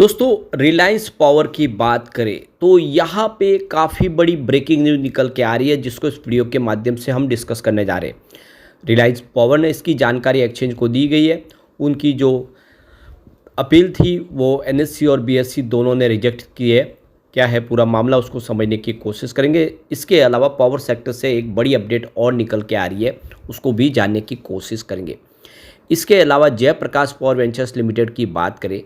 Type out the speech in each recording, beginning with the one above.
दोस्तों रिलायंस पावर की बात करें तो यहाँ पे काफ़ी बड़ी ब्रेकिंग न्यूज़ निकल के आ रही है जिसको इस वीडियो के माध्यम से हम डिस्कस करने जा रहे हैं। रिलायंस पावर ने इसकी जानकारी एक्सचेंज को दी गई है। उनकी जो अपील थी वो एनएससी और बीएससी दोनों ने रिजेक्ट की है। क्या है पूरा मामला उसको समझने की कोशिश करेंगे। इसके अलावा पावर सेक्टर से एक बड़ी अपडेट और निकल के आ रही है, उसको भी जानने की कोशिश करेंगे। इसके अलावा जयप्रकाश पावर वेंचर्स लिमिटेड की बात करें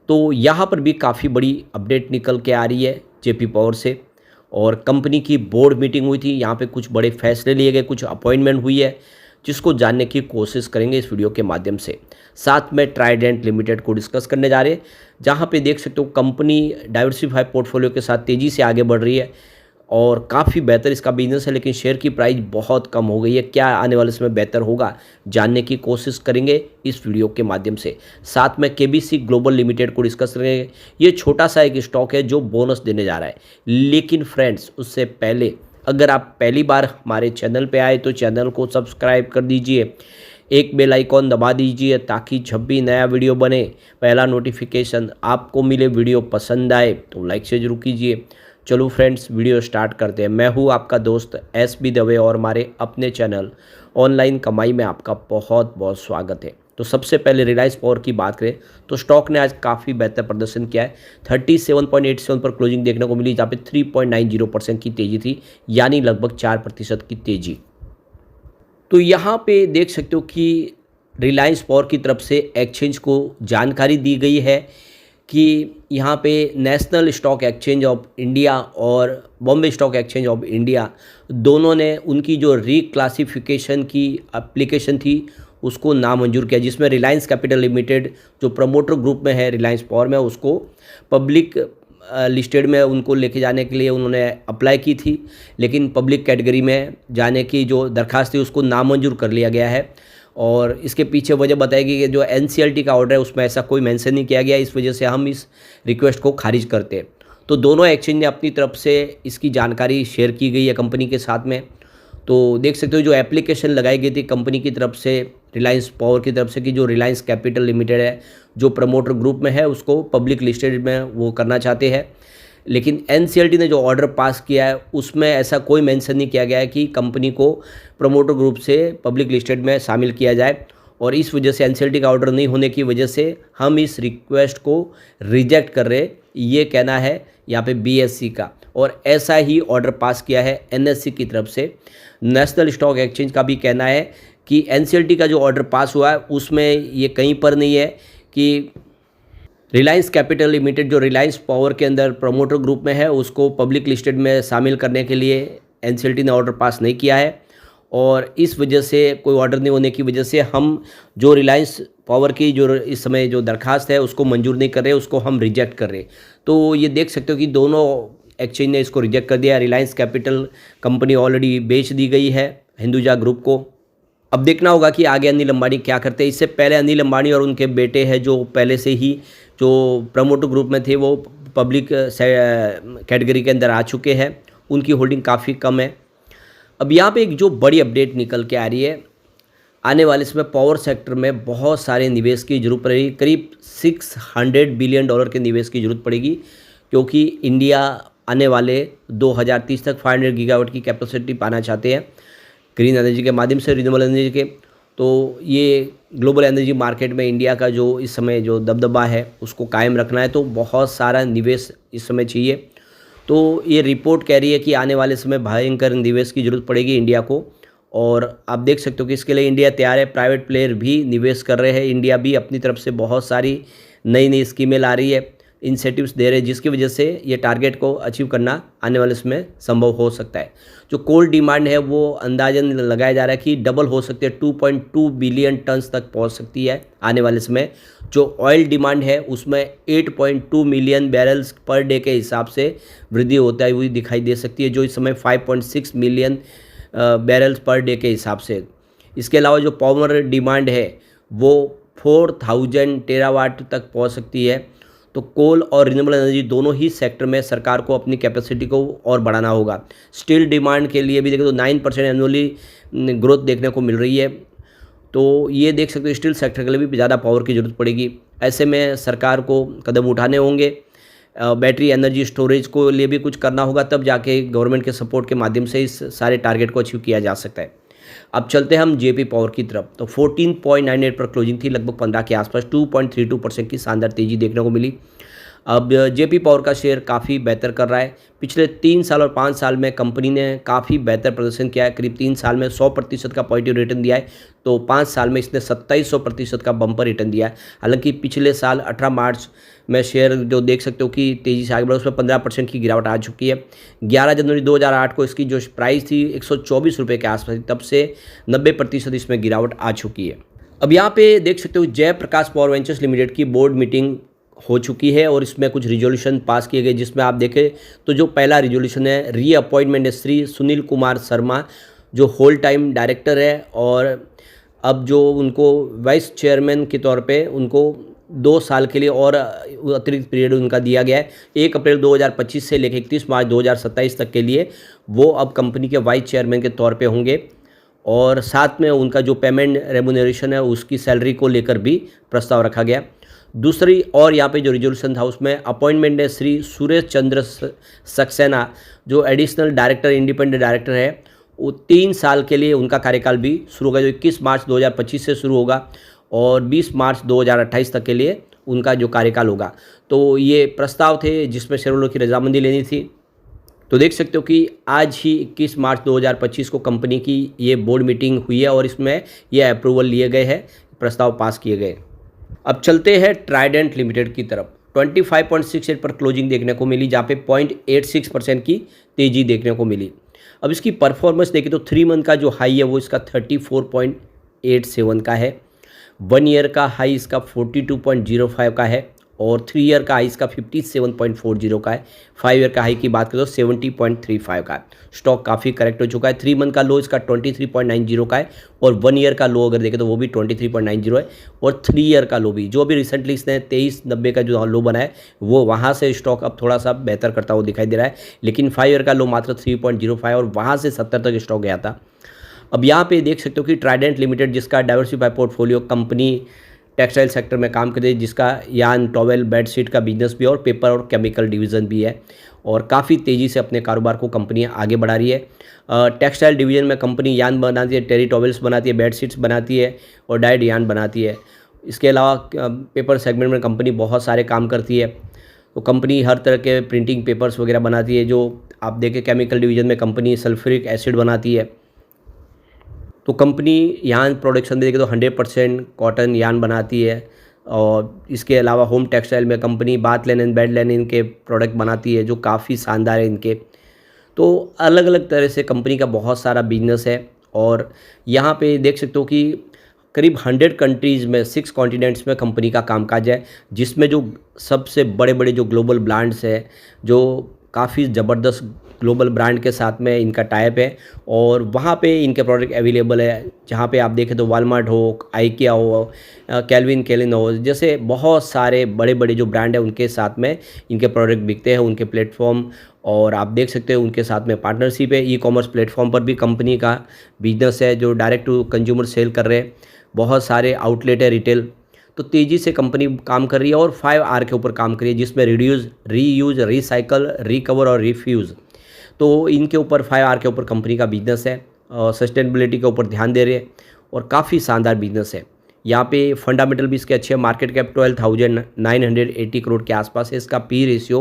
तो यहाँ पर भी काफ़ी बड़ी अपडेट निकल के आ रही है जेपी पावर से। और कंपनी की बोर्ड मीटिंग हुई थी, यहाँ पे कुछ बड़े फैसले लिए गए, कुछ अपॉइंटमेंट हुई है जिसको जानने की कोशिश करेंगे इस वीडियो के माध्यम से। साथ में ट्राइडेंट लिमिटेड को डिस्कस करने जा रहे हैं, जहाँ पे देख सकते हो कंपनी डाइवर्सिफाई पोर्टफोलियो के साथ तेज़ी से आगे बढ़ रही है और काफ़ी बेहतर इसका बिजनेस है, लेकिन शेयर की प्राइस बहुत कम हो गई है। क्या आने वाले समय बेहतर होगा, जानने की कोशिश करेंगे इस वीडियो के माध्यम से। साथ में केबीसी ग्लोबल लिमिटेड को डिस्कस करेंगे। ये छोटा सा एक स्टॉक है जो बोनस देने जा रहा है, लेकिन फ्रेंड्स उससे पहले अगर आप पहली बार हमारे चैनल पे आए तो चैनल को सब्सक्राइब कर दीजिए, एक बेल आइकॉन दबा दीजिए ताकि जब भी नया वीडियो बने पहला नोटिफिकेशन आपको मिले। वीडियो पसंद आए तो लाइक से जरूर कीजिए। चलो फ्रेंड्स वीडियो स्टार्ट करते हैं। मैं हूँ आपका दोस्त एस.बी. दवे और हमारे अपने चैनल ऑनलाइन कमाई में आपका बहुत बहुत स्वागत है। तो सबसे पहले रिलायंस पावर की बात करें तो स्टॉक ने आज काफ़ी बेहतर प्रदर्शन किया है। 37.87 पर क्लोजिंग देखने को मिली, जहाँ पे 3.90% की तेज़ी थी, यानी लगभग 4% की तेज़ी। तो यहाँ पे देख सकते हो कि रिलायंस पावर की तरफ से एक्सचेंज को जानकारी दी गई है कि यहाँ पे national stock exchange of India और Bombay stock exchange of India दोनों ने उनकी जो रीक्लासिफिकेशन की एप्लीकेशन थी उसको नामंजूर किया, जिसमें रिलायंस कैपिटल लिमिटेड जो प्रमोटर ग्रुप में है रिलायंस पावर में, उसको पब्लिक लिस्टेड में उनको लेके जाने के लिए उन्होंने अप्लाई की थी, लेकिन पब्लिक कैटेगरी में जाने की जो दरख्वास्त थी उसको नामंजूर कर लिया गया है। और इसके पीछे वजह बताएगी कि जो एनसीएलटी का ऑर्डर है उसमें ऐसा कोई मेंशन नहीं किया गया, इस वजह से हम इस रिक्वेस्ट को खारिज करते हैं। तो दोनों एक्सचेंज ने अपनी तरफ से इसकी जानकारी शेयर की गई है कंपनी के साथ में। तो देख सकते हो जो एप्लीकेशन लगाई गई थी कंपनी की तरफ से, रिलायंस पावर की तरफ से, कि जो रिलायंस कैपिटल लिमिटेड है जो प्रमोटर ग्रुप में है उसको पब्लिक लिस्टेड में वो करना चाहते हैं, लेकिन एनसीएलटी ने जो ऑर्डर पास किया है उसमें ऐसा कोई मेंशन नहीं किया गया है कि कंपनी को प्रमोटर ग्रुप से पब्लिक लिस्टेड में शामिल किया जाए। और इस वजह से एनसीएलटी का ऑर्डर नहीं होने की वजह से हम इस रिक्वेस्ट को रिजेक्ट कर रहे, ये कहना है यहाँ पे बीएससी का। और ऐसा ही ऑर्डर पास किया है एनएससी की तरफ से। नेशनल स्टॉक एक्सचेंज का भी कहना है कि एनसीएलटी का जो ऑर्डर पास हुआ है उसमें ये कहीं पर नहीं है कि रिलायंस कैपिटल लिमिटेड जो रिलायंस पावर के अंदर प्रमोटर ग्रुप में है उसको पब्लिक लिस्टेड में शामिल करने के लिए एनसीएलटी ने ऑर्डर पास नहीं किया है। और इस वजह से कोई ऑर्डर नहीं होने की वजह से हम जो रिलायंस पावर की जो इस समय जो दरखास्त है उसको मंजूर नहीं कर रहे, उसको हम रिजेक्ट कर रहे। तो ये देख सकते हो कि दोनों एक्सचेंज ने इसको रिजेक्ट कर दिया। रिलायंस कैपिटल कंपनी ऑलरेडी बेच दी गई है हिंदुजा ग्रुप को। अब देखना होगा कि आगे अनिल अंबानी क्या करते हैं। इससे पहले अनिल अंबानी और उनके बेटे हैं जो पहले से ही जो प्रमोटर ग्रुप में थे वो पब्लिक कैटेगरी के अंदर आ चुके हैं, उनकी होल्डिंग काफ़ी कम है। अब यहाँ पे एक जो बड़ी अपडेट निकल के आ रही है, आने वाले समय पावर सेक्टर में बहुत सारे निवेश की जरूरत पड़ेगी। करीब $600 बिलियन के निवेश की जरूरत पड़ेगी, क्योंकि इंडिया आने वाले 2030 तक 500 गीगावाट की कैपेसिटी पाना चाहते हैं ग्रीन एनर्जी के माध्यम से, रिन्यूएबल एनर्जी के। तो ये ग्लोबल एनर्जी मार्केट में इंडिया का जो इस समय जो दबदबा है उसको कायम रखना है, तो बहुत सारा निवेश इस समय चाहिए। तो ये रिपोर्ट कह रही है कि आने वाले समय भयंकर निवेश की ज़रूरत पड़ेगी इंडिया को। और आप देख सकते हो कि इसके लिए इंडिया तैयार है, प्राइवेट प्लेयर भी निवेश कर रहे हैं, इंडिया भी अपनी तरफ से बहुत सारी नई नई स्कीमें ला रही है, इंसेटिव्स दे रहे हैं, जिसकी वजह से ये टारगेट को अचीव करना आने वाले समय संभव हो सकता है। जो कोल डिमांड है वो अंदाजन लगाया जा रहा है कि डबल हो सकती है, 2.2 बिलियन टन्स तक पहुंच सकती है आने वाले समय। जो ऑयल डिमांड है उसमें 8.2 मिलियन बैरल्स पर डे के हिसाब से वृद्धि होता हुई दिखाई दे सकती है, जो इस समय 5.6 मिलियन बैरल्स पर डे के हिसाब से। इसके अलावा जो पावर डिमांड है वो 4000 टेरावाट तक पहुँच सकती है। तो कोल और रिन्यूएबल एनर्जी दोनों ही सेक्टर में सरकार को अपनी कैपेसिटी को और बढ़ाना होगा। स्टील डिमांड के लिए भी देखें तो 9% एनुअली ग्रोथ देखने को मिल रही है। तो ये देख सकते हो स्टील सेक्टर के लिए भी ज़्यादा पावर की ज़रूरत पड़ेगी। ऐसे में सरकार को कदम उठाने होंगे। बैटरी एनर्जी स्टोरेज को लिए भी कुछ करना होगा, तब जाके गवर्नमेंट के सपोर्ट के माध्यम से इस सारे टारगेट को अचीव किया जा सकता है। अब चलते हैं हम जेपी पावर की तरफ। तो 14.98 पर क्लोजिंग थी, लगभग 15 के आसपास। 2.32% की शानदार तेजी देखने को मिली। अब जेपी पावर का शेयर काफ़ी बेहतर कर रहा है। पिछले 3 साल और 5 साल में कंपनी ने काफ़ी बेहतर प्रदर्शन किया है। करीब 3 साल में 100% का पॉजिटिव रिटर्न दिया है, तो 5 साल में इसने 2700% का बम्पर रिटर्न दिया है। हालांकि पिछले साल 18 मार्च में शेयर जो देख सकते हो कि तेज़ी से आगे बढ़ा, उसमें 15% की गिरावट आ चुकी है। 11 जनवरी 2008 को इसकी जो प्राइस थी 124 रुपये के आसपास थी, तब से 90% इसमें गिरावट आ चुकी है। अब यहाँ पे देख सकते हो जयप्रकाश पावर वेंचर्स लिमिटेड की बोर्ड मीटिंग हो चुकी है और इसमें कुछ रिजोल्यूशन पास किए गए, जिसमें आप देखें तो जो पहला रिजोल्यूशन है, रीअपॉइंटमेंट है श्री सुनील कुमार शर्मा, जो होल टाइम डायरेक्टर है, और अब जो उनको वाइस चेयरमैन के तौर पे उनको 2 साल के लिए और अतिरिक्त पीरियड उनका दिया गया है। 1 अप्रैल 2025 से लेकर 31 मार्च 2027 तक के लिए वो अब कंपनी के वाइस चेयरमैन के तौर पे होंगे, और साथ में उनका जो पेमेंट रेमुनरेशन है उसकी सैलरी को लेकर भी प्रस्ताव रखा गया। दूसरी और यहाँ पे जो रिजोल्यूशन था उसमें अपॉइंटमेंट है श्री सुरेश चंद्र सक्सेना, जो एडिशनल डायरेक्टर इंडिपेंडेंट डायरेक्टर है, वो 3 साल के लिए उनका कार्यकाल भी शुरू होगा, जो 21 मार्च 2025 से शुरू होगा और 20 मार्च 2028 तक के लिए उनका जो कार्यकाल होगा। तो ये प्रस्ताव थे जिसमें शेयरहोल्डर की रजामंदी लेनी थी। तो देख सकते हो कि आज ही 21 मार्च 2025 को कंपनी की ये बोर्ड मीटिंग हुई है और इसमें ये अप्रूवल लिए गए हैं, प्रस्ताव पास किए गए। अब चलते हैं ट्राइडेंट लिमिटेड की तरफ। 25.68 पर क्लोजिंग देखने को मिली, जहाँ पे 0.86% की तेजी देखने को मिली। अब इसकी परफॉर्मेंस देखें तो 3 मंथ का जो हाई है वो इसका 34.87 का है। 1 ईयर का हाई इसका 42.05 का है और 3 ईयर का हाई इसका 57.40 का है। 5 ईयर का हाई की बात करें तो 70.35 का है। स्टॉक काफ़ी करेक्ट हो चुका है। 3 मंथ का लो इसका 23.90 का है और 1 ईयर का लो अगर देखें तो वो भी 23.90 है, और 3 ईयर का लो भी जो अभी रिसेंटली इसने 23.90 का जो लो बना है वो वहाँ से स्टॉक अब थोड़ा सा बेहतर करता हुआ दिखाई दे रहा है। लेकिन 5 ईयर का लो मात्र 3.05 और वहाँ से 70 तक स्टॉक गया था। अब यहाँ पे देख सकते हो कि ट्राइडेंट लिमिटेड, जिसका diversify portfolio company textile sector में काम करती है, जिसका यान, टॉवेल, बेडशीट का बिजनेस भी और पेपर और केमिकल डिवीज़न भी है, और काफ़ी तेज़ी से अपने कारोबार को कंपनी आगे बढ़ा रही है। टेक्सटाइल डिवीज़न में कंपनी यान बनाती है, टेरी टॉवेल्स बनाती है, बेडशीट्स बनाती है और डाइड यान बनाती है। इसके अलावा पेपर सेगमेंट में कंपनी बहुत सारे काम करती है। तो कंपनी हर तरह के प्रिंटिंग पेपर्स वगैरह बनाती है। जो आप देखें केमिकल डिवीज़न में कंपनी सल्फ्यूरिक एसिड बनाती है। तो कंपनी यान प्रोडक्शन देखें तो 100% कॉटन यान बनाती है, और इसके अलावा होम टेक्सटाइल में company bath linen, bed linen के प्रोडक्ट बनाती है जो काफ़ी शानदार है इनके। तो अलग अलग तरह से कंपनी का बहुत सारा बिजनेस है, और यहाँ पे देख सकते हो कि करीब 100 कंट्रीज़ में 6 कॉन्टिनेंट्स में कंपनी का कामकाज है, जिसमें जो सबसे बड़े बड़े जो ग्लोबल ब्रांड्स हैं, जो काफ़ी ज़बरदस्त ग्लोबल ब्रांड के साथ में इनका टाइप है, और वहाँ पे इनके प्रोडक्ट अवेलेबल है। जहाँ पे आप देखें तो वालमार्ट हो, आइकिया हो, कैल्विन क्लेइन हो, जैसे बहुत सारे बड़े बड़े जो ब्रांड हैं उनके साथ में इनके प्रोडक्ट बिकते हैं, उनके प्लेटफॉर्म। और आप देख सकते हैं उनके साथ में पार्टनरशिप है। ई-कॉमर्स प्लेटफॉर्म पर भी कंपनी का बिजनेस है, जो डायरेक्ट टू कंज्यूमर सेल कर रहे हैं। बहुत सारे आउटलेट है रिटेल। तो तेज़ी से कंपनी काम कर रही है और 5R के ऊपर काम कर रही है, जिसमें रिड्यूस, रीयूज़, रिसाइकल, रिकवर और रिफ्यूज़। तो इनके ऊपर 5R के ऊपर कंपनी का बिजनेस है, और सस्टेनेबिलिटी के ऊपर ध्यान दे रहे हैं और काफ़ी शानदार बिजनेस है। यहाँ पे फंडामेंटल भी इसके अच्छे हैं। मार्केट कैप 12,980 करोड़ के आसपास है। इसका पी रेशियो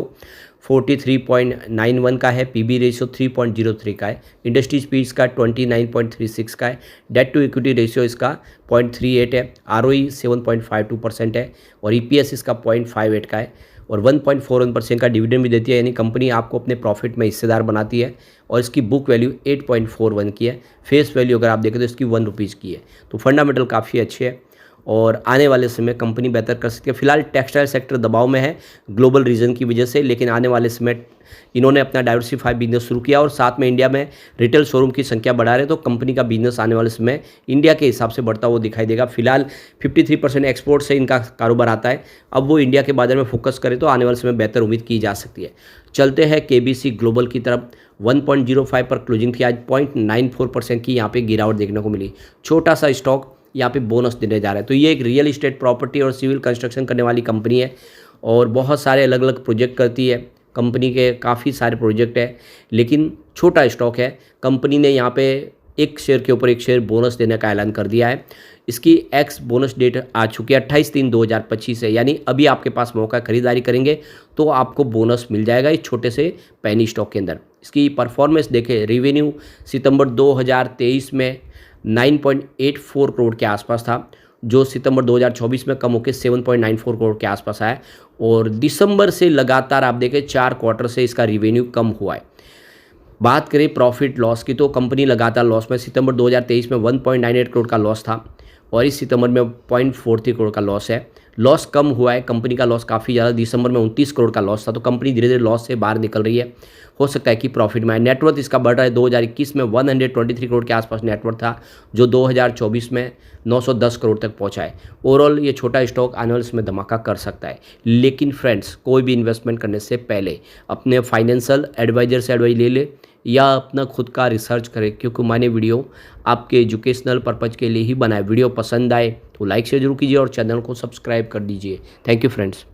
43.91 का है, पीबी रेशियो 3.03 का है, इंडस्ट्री स्पीड इसका 29.36 का है, डेट टू इक्विटी रेशियो इसका 0.38 है, आरओई 7.52% है, और ईपीएस इसका 0.58 का है, और 1.41% का डिविडेंड भी देती है। यानी कंपनी आपको अपने प्रॉफिट में हिस्सेदार बनाती है, और इसकी बुक वैल्यू 8.41 की है। फेस वैल्यू अगर आप देखें तो इसकी 1 रुपीज़ की है। तो फंडामेंटल काफ़ी अच्छे है और आने वाले समय कंपनी बेहतर कर सकती है। फिलहाल टेक्सटाइल सेक्टर दबाव में है ग्लोबल रीजन की वजह से, लेकिन आने वाले समय इन्होंने अपना डाइवर्सिफाई बिजनेस शुरू किया और साथ में इंडिया में रिटेल शोरूम की संख्या बढ़ा रहे, तो कंपनी का बिजनेस आने वाले समय इंडिया के हिसाब से बढ़ता हुआ दिखाई देगा। फिलहाल 53% एक्सपोर्ट से इनका कारोबार आता है। अब वो इंडिया के बाजार में फोकस करें तो आने वाले समय बेहतर उम्मीद की जा सकती है। चलते हैं केबीसी ग्लोबल की तरफ। 1.05 पर क्लोजिंग थी। आज 0.94% की यहाँ पे गिरावट देखने को मिली। छोटा सा स्टॉक यहाँ पे बोनस देने जा रहा है। तो ये एक रियल इस्टेट, प्रॉपर्टी और सिविल कंस्ट्रक्शन करने वाली कंपनी है और बहुत सारे अलग अलग प्रोजेक्ट करती है। कंपनी के काफ़ी सारे प्रोजेक्ट है, लेकिन छोटा स्टॉक है। कंपनी ने यहाँ पे एक शेयर के ऊपर एक शेयर बोनस देने का ऐलान कर दिया है। इसकी एक्स बोनस डेट आ चुकी है 28/3/2025 है, यानी अभी आपके पास मौका, खरीदारी करेंगे तो आपको बोनस मिल जाएगा इस छोटे से पेनी स्टॉक के अंदर। इसकी परफॉर्मेंस देखें, रेवेन्यू सितंबर 2023 में 9.84 करोड़ के आसपास था, जो सितंबर 2024 में कम होकर 7.94 करोड़ के आसपास आया और दिसंबर से लगातार आप देखें 4 क्वार्टर से इसका रेवेन्यू कम हुआ है। बात करें प्रॉफिट लॉस की तो कंपनी लगातार लॉस में, सितंबर 2023 में 1.98 करोड़ का लॉस था और इस सितंबर में 0.43 करोड़ का लॉस है। लॉस कम हुआ है, कंपनी का लॉस काफ़ी ज़्यादा, दिसंबर में 29 करोड़ का लॉस था। तो कंपनी धीरे धीरे लॉस से बाहर निकल रही है, हो सकता है कि प्रॉफिट में आए। नेटवर्थ इसका बढ़ रहा है, 2021 में 123 करोड़ के आसपास नेटवर्थ था, जो 2024 में 910 करोड़ तक पहुंचा है। ओवरऑल ये छोटा स्टॉक आने वाले समय धमाका कर सकता है, लेकिन फ्रेंड्स कोई भी इन्वेस्टमेंट करने से पहले अपने फाइनेंशियल एडवाइजर से एडवाइस ले ले या अपना खुद का रिसर्च करें, क्योंकि मैंने वीडियो आपके एजुकेशनल पर्पज़ के लिए ही बनाया। वीडियो पसंद आए तो लाइक शेयर जरूर कीजिए और चैनल को सब्सक्राइब कर दीजिए। Thank you friends.